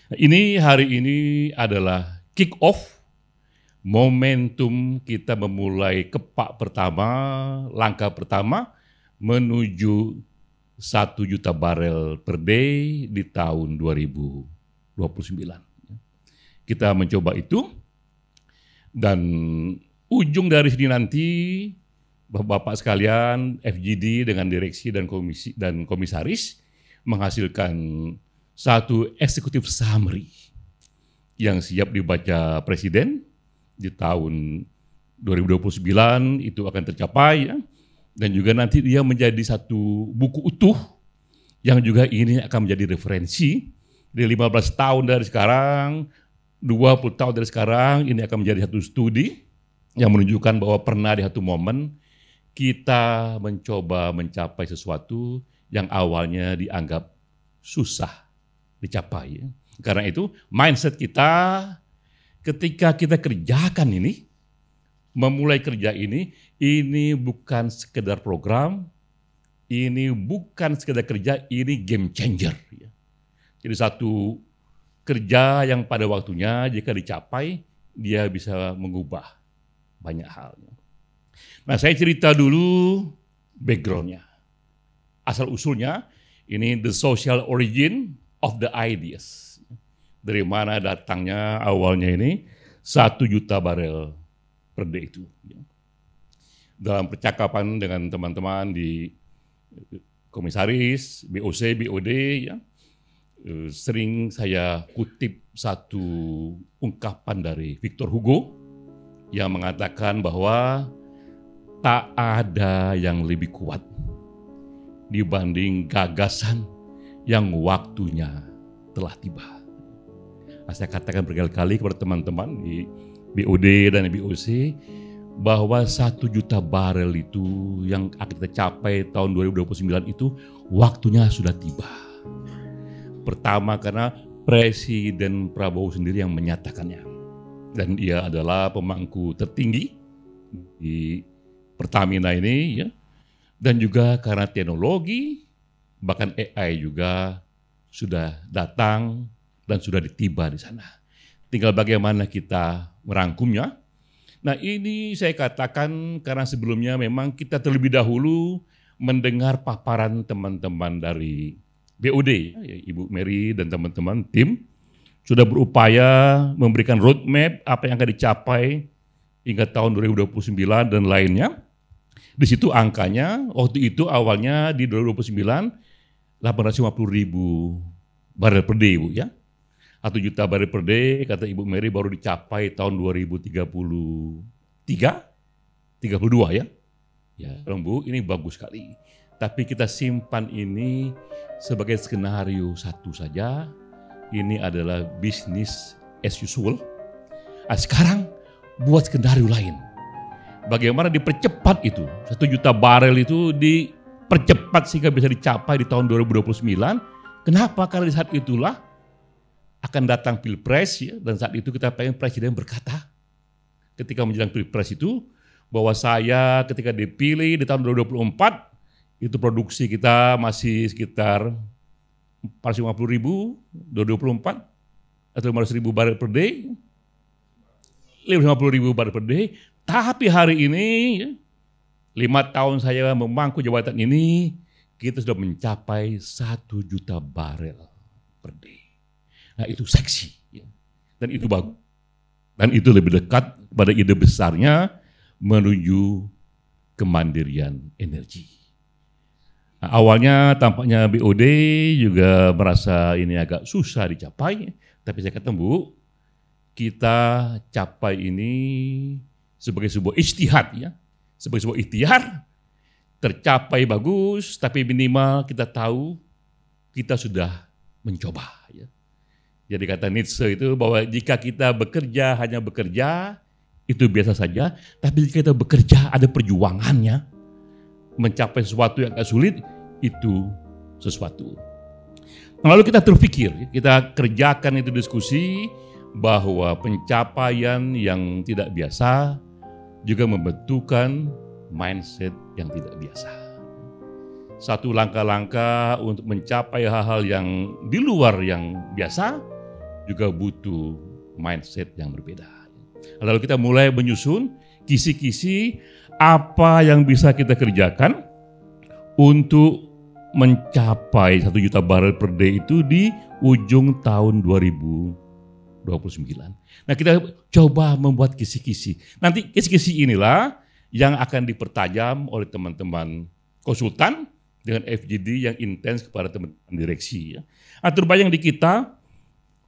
Ini hari ini adalah kick off, momentum kita memulai kepak pertama, langkah pertama menuju 1 juta barel per day di tahun 2029. Kita mencoba itu dan ujung dari sini nanti Bapak sekalian FGD dengan direksi dan komisi dan komisaris menghasilkan satu executive summary yang siap dibaca Presiden di tahun 2029 itu akan tercapai ya. Dan juga nanti dia menjadi satu buku utuh yang juga ini akan menjadi referensi di 15 tahun dari sekarang, 20 tahun dari sekarang ini akan menjadi satu studi yang menunjukkan bahwa pernah di satu momen kita mencoba mencapai sesuatu yang awalnya dianggap susah dicapai. Karena itu mindset kita ketika kita kerjakan ini, memulai kerja ini bukan sekedar program, ini bukan sekedar kerja, ini game changer. Jadi satu kerja yang pada waktunya jika dicapai, dia bisa mengubah banyak hal. Nah, saya cerita dulu background-nya. Asal-usulnya, ini the social origin of the ideas. Dari mana datangnya awalnya ini 1 juta barel per day itu. Dalam percakapan dengan teman-teman di komisaris, BOC, BOD, ya, sering saya kutip satu ungkapan dari Victor Hugo yang mengatakan bahwa tak ada yang lebih kuat dibanding gagasan yang waktunya telah tiba. Nah, saya katakan berkali-kali kepada teman-teman di BOD dan BOC bahwa 1 juta barel itu yang akan kita capai tahun 2029 itu waktunya sudah tiba. Pertama karena Presiden Prabowo sendiri yang menyatakannya. Dan dia adalah pemangku tertinggi di Pertamina ini ya. Dan juga karena teknologi, bahkan AI juga sudah datang dan sudah ditiba di sana. Tinggal bagaimana kita merangkumnya. Nah ini saya katakan karena sebelumnya memang kita terlebih dahulu mendengar paparan teman-teman dari BOD, Ibu Mary dan teman-teman tim sudah berupaya memberikan roadmap apa yang akan dicapai hingga tahun 2029 dan lainnya. Di situ angkanya waktu itu awalnya di 2029 850.000 barel per day, Bu ya. 1 juta barel per day kata Ibu Mary baru dicapai tahun 2033, 32 ya. Ya, Bu, ini bagus sekali. Tapi kita simpan ini sebagai skenario satu saja. Ini adalah bisnis as usual. Nah, sekarang buat skenario lain. Bagaimana dipercepat itu? 1 juta barel itu dipercepat sehingga bisa dicapai di tahun 2029. Kenapa? Karena di saat itulah akan datang Pilpres ya, dan saat itu kita pengen Presiden berkata ketika menjelang Pilpres itu bahwa saya ketika dipilih di tahun 2024 itu produksi kita masih sekitar 450.000 2024 atau 500.000 barel per day, 550.000 barel per day. Tapi hari ini 5 tahun saya memangku jabatan ini kita sudah mencapai 1 juta barel per day. Nah itu seksi ya. Dan itu bagus. Dan itu lebih dekat pada ide besarnya menuju kemandirian energi. Nah, awalnya tampaknya BOD juga merasa ini agak susah dicapai. Tapi saya kata Bu, kita capai ini sebagai sebuah ijtihad ya. Sebagai sebuah ikhtiar, tercapai bagus, tapi minimal kita tahu kita sudah mencoba ya. Jadi kata Nietzsche itu bahwa jika kita bekerja hanya bekerja, itu biasa saja. Tapi jika kita bekerja ada perjuangannya, mencapai sesuatu yang agak sulit, itu sesuatu. Lalu kita terpikir, kita kerjakan itu diskusi bahwa pencapaian yang tidak biasa juga membentukkan mindset yang tidak biasa. Satu langkah-langkah untuk mencapai hal-hal yang di luar yang biasa, juga butuh mindset yang berbeda. Lalu kita mulai menyusun kisi-kisi apa yang bisa kita kerjakan untuk mencapai 1 juta barel per day itu di ujung tahun 2029. Nah, kita coba membuat kisi-kisi. Nanti kisi-kisi inilah yang akan dipertajam oleh teman-teman konsultan dengan FGD yang intens kepada teman-teman direksi. Nah, terbayang di kita,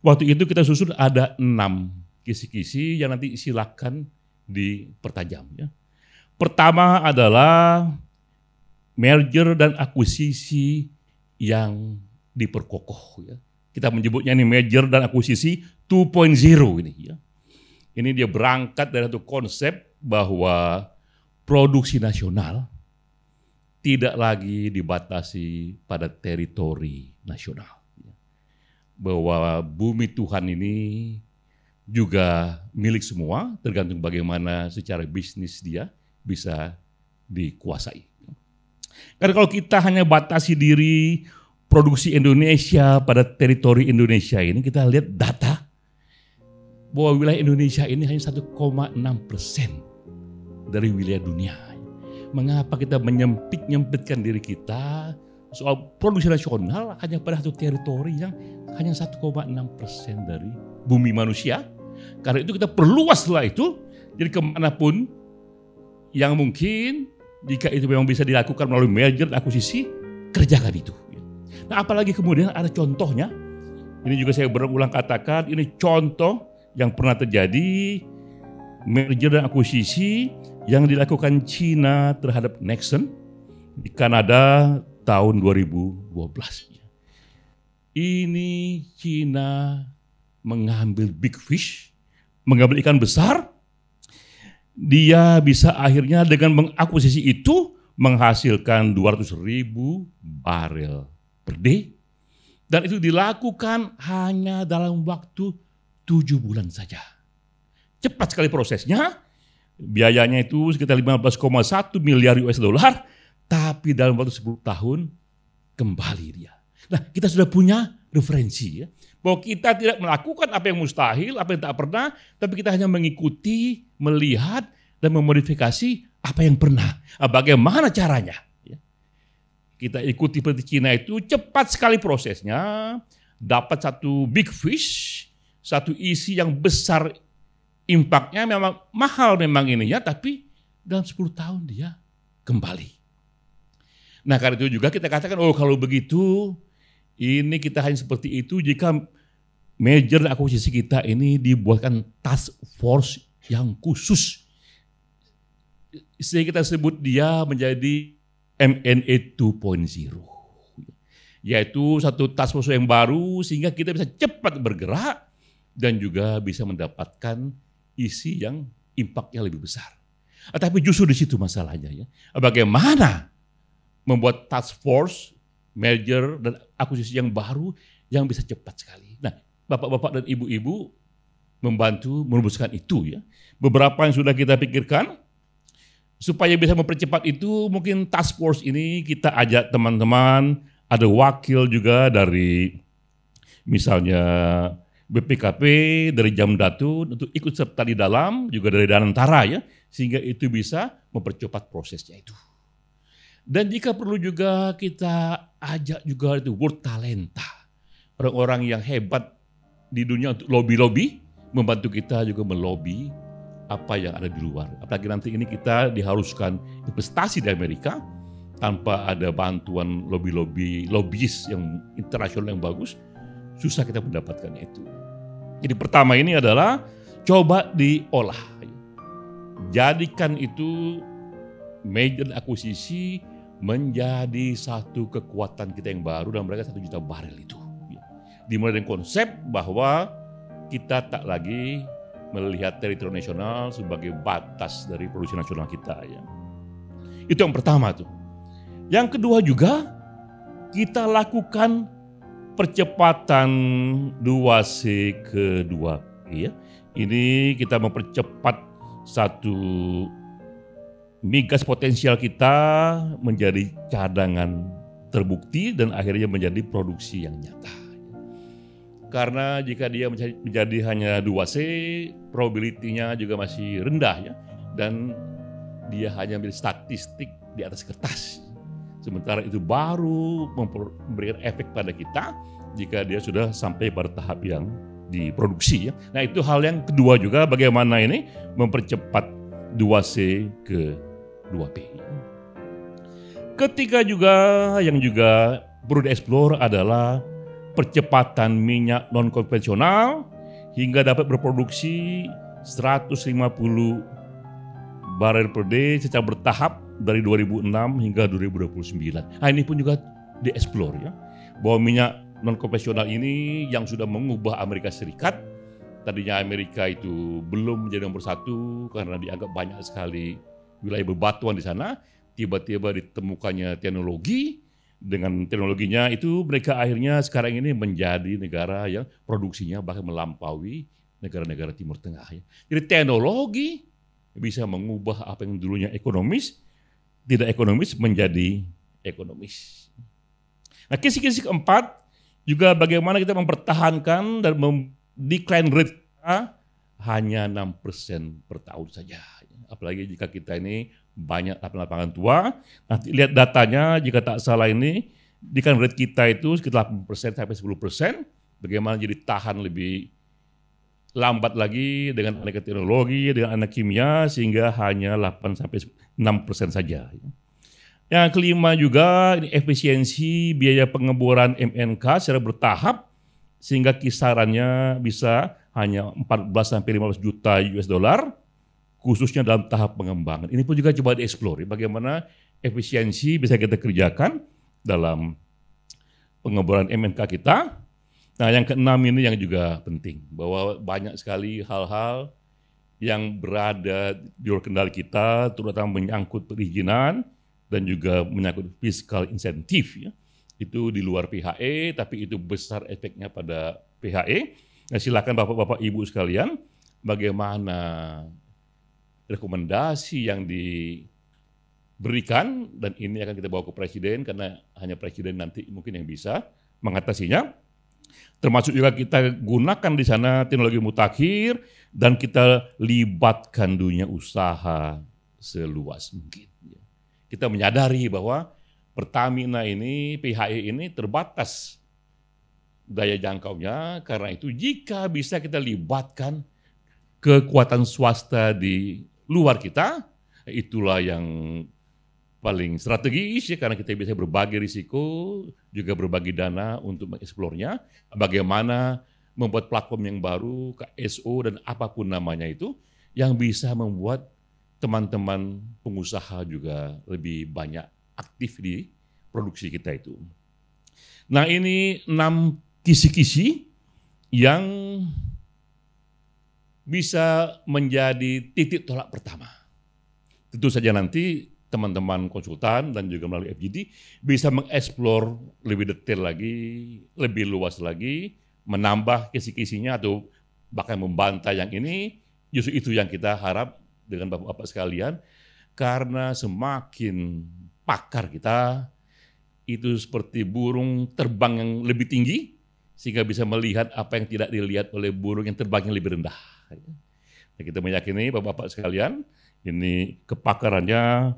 waktu itu kita susun ada 6 kisi-kisi yang nanti silakan dipertajam. Ya. Pertama adalah merger dan akuisisi yang diperkokoh. Ya. Kita menyebutnya ini merger dan akuisisi 2.0 ini. Ya. Ini dia berangkat dari satu konsep bahwa produksi nasional tidak lagi dibatasi pada teritori nasional. Bahwa bumi Tuhan ini juga milik semua, tergantung bagaimana secara bisnis dia bisa dikuasai. Karena kalau kita hanya batasi diri produksi Indonesia pada teritori Indonesia ini, kita lihat data bahwa wilayah Indonesia ini hanya 1,6% dari wilayah dunia. Mengapa kita menyempitkan diri kita soal produksi nasional hanya pada satu teritori yang hanya 1,6% dari bumi manusia? Karena itu kita perluaslah itu, jadi kemanapun yang mungkin, jika itu memang bisa dilakukan melalui merger dan akuisisi, kerjakan itu. Nah, apalagi kemudian ada contohnya, ini juga saya berulang katakan, ini contoh yang pernah terjadi, merger dan akuisisi yang dilakukan China terhadap Nexon di Kanada tahun 2012. Ini China mengambil big fish, mengambil ikan besar, dia bisa akhirnya dengan mengakuisisi itu menghasilkan 200.000 barel per day, dan itu dilakukan hanya dalam waktu 7 bulan saja. Cepat sekali prosesnya, biayanya itu sekitar 15,1 miliar US dollar, tapi dalam waktu 10 tahun kembali dia. Nah, kita sudah punya referensi ya, bahwa kita tidak melakukan apa yang mustahil, apa yang tak pernah, tapi kita hanya mengikuti, melihat, dan memodifikasi apa yang pernah. Nah, bagaimana caranya? Ya. Kita ikuti seperti Cina itu, cepat sekali prosesnya, dapat satu big fish, satu isi yang besar, impaknya memang mahal memang ininya, tapi dalam 10 tahun dia kembali. Nah, karena itu juga kita katakan, oh kalau begitu, ini kita hanya seperti itu jika merger dan akuisisi kita ini dibuatkan task force yang khusus. Sehingga kita sebut dia menjadi MNE 2.0. Yaitu satu task force yang baru sehingga kita bisa cepat bergerak dan juga bisa mendapatkan isi yang impaknya lebih besar. Tapi justru di situ masalahnya ya. Bagaimana membuat task force merger dan akuisisi yang baru yang bisa cepat sekali. Nah, bapak-bapak dan ibu-ibu membantu merumuskan itu ya. Beberapa yang sudah kita pikirkan supaya bisa mempercepat itu, mungkin task force ini kita ajak teman-teman, ada wakil juga dari misalnya BPKP, dari Jamdatun untuk ikut serta di dalam, juga dari Danantara ya, sehingga itu bisa mempercepat prosesnya itu. Dan jika perlu juga kita ajak juga itu World Talenta, orang-orang yang hebat di dunia untuk lobby-lobby, membantu kita juga melobi apa yang ada di luar. Apalagi nanti ini kita diharuskan investasi di Amerika, tanpa ada bantuan lobbyis yang internasional yang bagus, susah kita mendapatkannya itu. Jadi pertama ini adalah coba diolah. Jadikan itu merger akuisisi menjadi satu kekuatan kita yang baru dan mereka 1 juta barel itu. Dimulai dengan konsep bahwa kita tak lagi melihat teritori nasional sebagai batas dari produksi nasional kita. Ya. Itu yang pertama tuh. Yang kedua juga kita lakukan percepatan 2C ke 2P. Ya. Ini kita mempercepat satu migas potensial kita menjadi cadangan terbukti dan akhirnya menjadi produksi yang nyata. Karena jika dia menjadi hanya 2C, probability-nya juga masih rendah ya. Dan dia hanya menjadi statistik di atas kertas. Sementara itu baru memberikan efek pada kita jika dia sudah sampai pada tahap yang diproduksi ya. Nah itu hal yang kedua juga, bagaimana ini mempercepat 2C ke 2P. Ketiga juga yang juga perlu dieksplor adalah percepatan minyak non-konvensional hingga dapat berproduksi 150 barel per day secara bertahap dari 2006 hingga 2029. Nah ini pun juga dieksplor ya, bahwa minyak non-konvensional ini yang sudah mengubah Amerika Serikat. Tadinya Amerika itu belum menjadi nomor satu karena dianggap banyak sekali wilayah bebatuan di sana. Tiba-tiba ditemukannya teknologi. Dengan teknologinya itu mereka akhirnya sekarang ini menjadi negara yang produksinya bahkan melampaui negara-negara Timur Tengah. Ya. Jadi teknologi bisa mengubah apa yang dulunya ekonomis, tidak ekonomis menjadi ekonomis. Nah kisi-kisi keempat juga bagaimana kita mempertahankan dan decline rate hanya 6% per tahun saja. Apalagi jika kita ini banyak lapangan tua. Nanti lihat datanya, jika tak salah ini, decline rate kita itu sekitar 8% sampai 10%. Bagaimana jadi tahan lebih lambat lagi dengan aneka teknologi, dengan anak kimia, sehingga hanya 8 sampai 6% saja. Yang kelima juga ini efisiensi biaya pengeboran MNK secara bertahap sehingga kisarannya bisa hanya 14 sampai 15 juta US dollar khususnya dalam tahap pengembangan. Ini pun juga coba dieksplor bagaimana efisiensi bisa kita kerjakan dalam pengeboran MNK kita. Nah, yang keenam ini yang juga penting bahwa banyak sekali hal-hal yang berada di luar kendali kita terutama menyangkut perizinan dan juga menyangkut fiskal insentif ya. Itu di luar PHE tapi itu besar efeknya pada PHE. Nah, silakan Bapak-bapak Ibu sekalian, bagaimana rekomendasi yang diberikan dan ini akan kita bawa ke Presiden karena hanya Presiden nanti mungkin yang bisa mengatasinya. Termasuk juga kita gunakan di sana teknologi mutakhir dan kita libatkan dunia usaha seluas mungkin. Kita menyadari bahwa Pertamina ini, PHE ini terbatas daya jangkaunya, karena itu jika bisa kita libatkan kekuatan swasta di luar kita, itulah yang paling strategis ya, karena kita bisa berbagi risiko, juga berbagi dana untuk mengeksplornya, bagaimana membuat platform yang baru, KSO dan apapun namanya itu, yang bisa membuat teman-teman pengusaha juga lebih banyak aktif di produksi kita itu. Nah ini 6 kisi-kisi yang bisa menjadi titik tolak pertama. Tentu saja nanti teman-teman konsultan dan juga melalui FGD bisa mengeksplor lebih detail lagi, lebih luas lagi, menambah kisi-kisinya atau bahkan membantah yang ini. Justru itu yang kita harap dengan Bapak-Bapak sekalian, karena semakin pakar kita itu seperti burung terbang yang lebih tinggi sehingga bisa melihat apa yang tidak dilihat oleh burung yang terbang yang lebih rendah. Nah, kita meyakini Bapak-Bapak sekalian, ini kepakarannya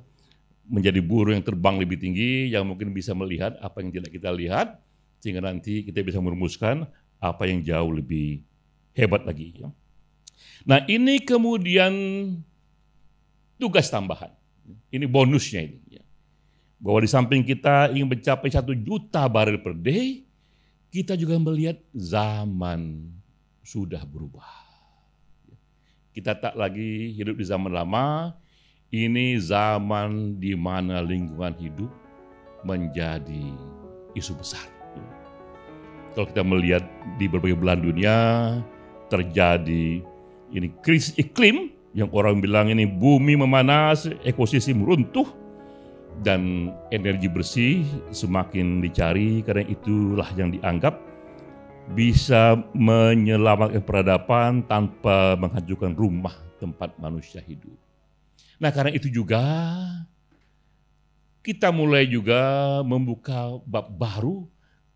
menjadi burung yang terbang lebih tinggi yang mungkin bisa melihat apa yang tidak kita lihat sehingga nanti kita bisa merumuskan apa yang jauh lebih hebat lagi. Nah ini kemudian tugas tambahan, ini bonusnya ini. Bahwa di samping kita ingin mencapai 1 juta barel per day, kita juga melihat zaman sudah berubah. Kita tak lagi hidup di zaman lama, ini zaman di mana lingkungan hidup menjadi isu besar. Kalau kita melihat di berbagai belahan dunia, terjadi ini krisis iklim, yang orang bilang ini bumi memanas, ekosistem runtuh, dan energi bersih semakin dicari karena itulah yang dianggap bisa menyelamatkan peradaban tanpa menghancurkan rumah tempat manusia hidup. Nah karena itu juga kita mulai juga membuka bab baru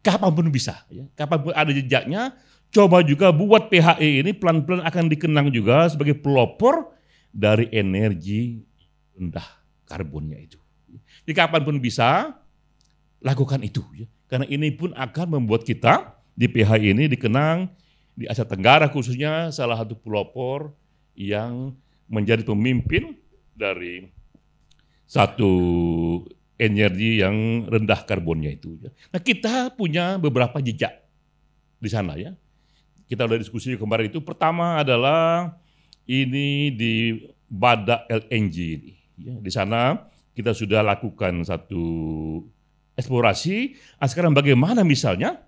kapanpun bisa, ya. Kapanpun ada jejaknya, coba juga buat PHE ini pelan-pelan akan dikenang juga sebagai pelopor dari energi rendah karbonnya itu. Jadi kapanpun bisa, lakukan itu. Karena ini pun akan membuat kita di PHE ini dikenang di Asia Tenggara khususnya salah satu pelopor yang menjadi pemimpin dari satu energi yang rendah karbonnya itu. Nah, kita punya beberapa jejak di sana ya. Kita udah diskusi kemarin itu. Pertama adalah ini di Badak LNG ini. Ya, di sana kita sudah lakukan satu eksplorasi. Nah, sekarang bagaimana misalnya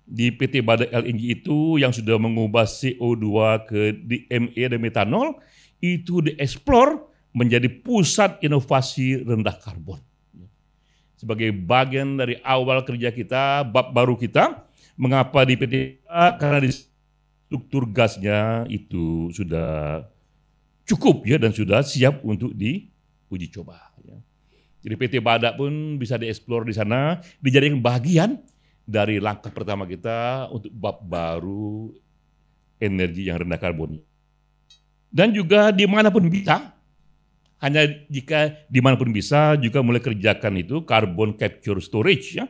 di PT Badak LNG itu yang sudah mengubah CO2 ke DME dan metanol itu dieksplor menjadi pusat inovasi rendah karbon. Sebagai bagian dari awal kerja kita, bab baru kita, mengapa di PT karena di struktur gasnya itu sudah cukup ya dan sudah siap untuk diuji coba. Ya. Jadi PT Badak pun bisa dieksplor di sana, dijadikan bagian dari langkah pertama kita untuk bab baru energi yang rendah karbon. Dan juga dimanapun bisa, hanya jika dimanapun bisa juga mulai kerjakan itu carbon capture storage ya,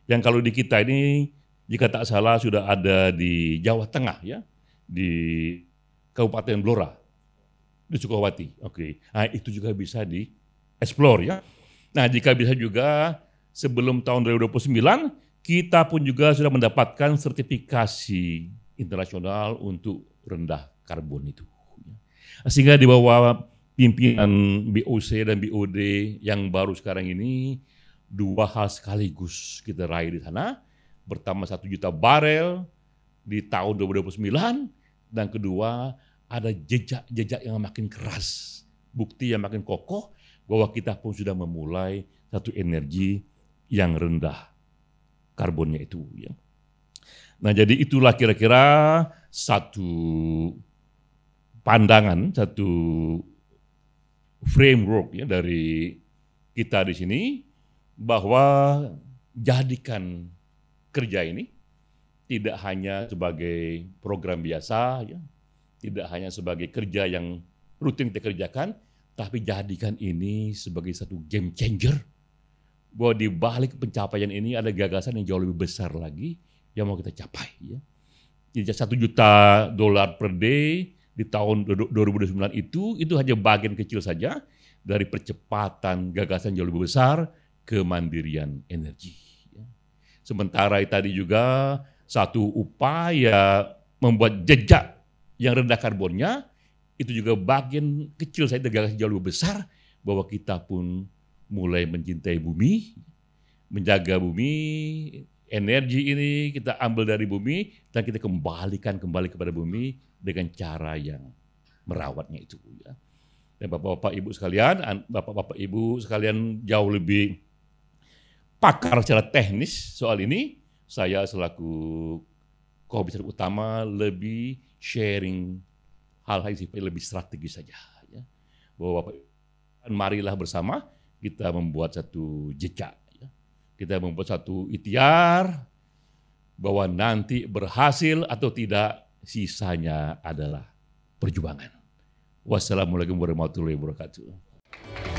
yang kalau di kita ini jika tak salah sudah ada di Jawa Tengah ya, di Kabupaten Blora, di Sukawati. Oke, nah, itu juga bisa dieksplor ya. Nah, jika bisa juga sebelum tahun 2029 kita pun juga sudah mendapatkan sertifikasi internasional untuk rendah karbon itu. Sehingga di bawah pimpinan BOC dan BOD yang baru sekarang ini, dua hal sekaligus kita raih di sana. Pertama 1 juta barel di tahun 2029, dan kedua ada jejak-jejak yang makin keras, bukti yang makin kokoh bahwa kita pun sudah memulai satu energi yang rendah karbonnya itu. Ya. Nah jadi itulah kira-kira satu pandangan, satu framework ya dari kita di sini bahwa jadikan kerja ini tidak hanya sebagai program biasa, ya, tidak hanya sebagai kerja yang rutin kita kerjakan, tapi jadikan ini sebagai satu game changer, bahwa di balik pencapaian ini ada gagasan yang jauh lebih besar lagi yang mau kita capai. Ya. Jadi $1 juta per day di tahun 2009 itu hanya bagian kecil saja dari percepatan gagasan jauh lebih besar kemandirian energi. Sementara tadi juga satu upaya membuat jejak yang rendah karbonnya itu juga bagian kecil saja dari gagasan jauh lebih besar bahwa kita pun mulai mencintai bumi, menjaga bumi, energi ini kita ambil dari bumi dan kita kembalikan kembali kepada bumi dengan cara yang merawatnya itu. Ya. Dan bapak-bapak ibu sekalian, bapak-bapak ibu sekalian jauh lebih pakar secara teknis soal ini. Saya selaku komisaris utama lebih sharing hal-hal yang sifatnya lebih strategis saja. Ya. Bahwa bapak, marilah bersama kita membuat satu jejak. Ya. Kita membuat satu ikhtiar bahwa nanti berhasil atau tidak, sisanya adalah perjuangan. Wassalamualaikum warahmatullahi wabarakatuh.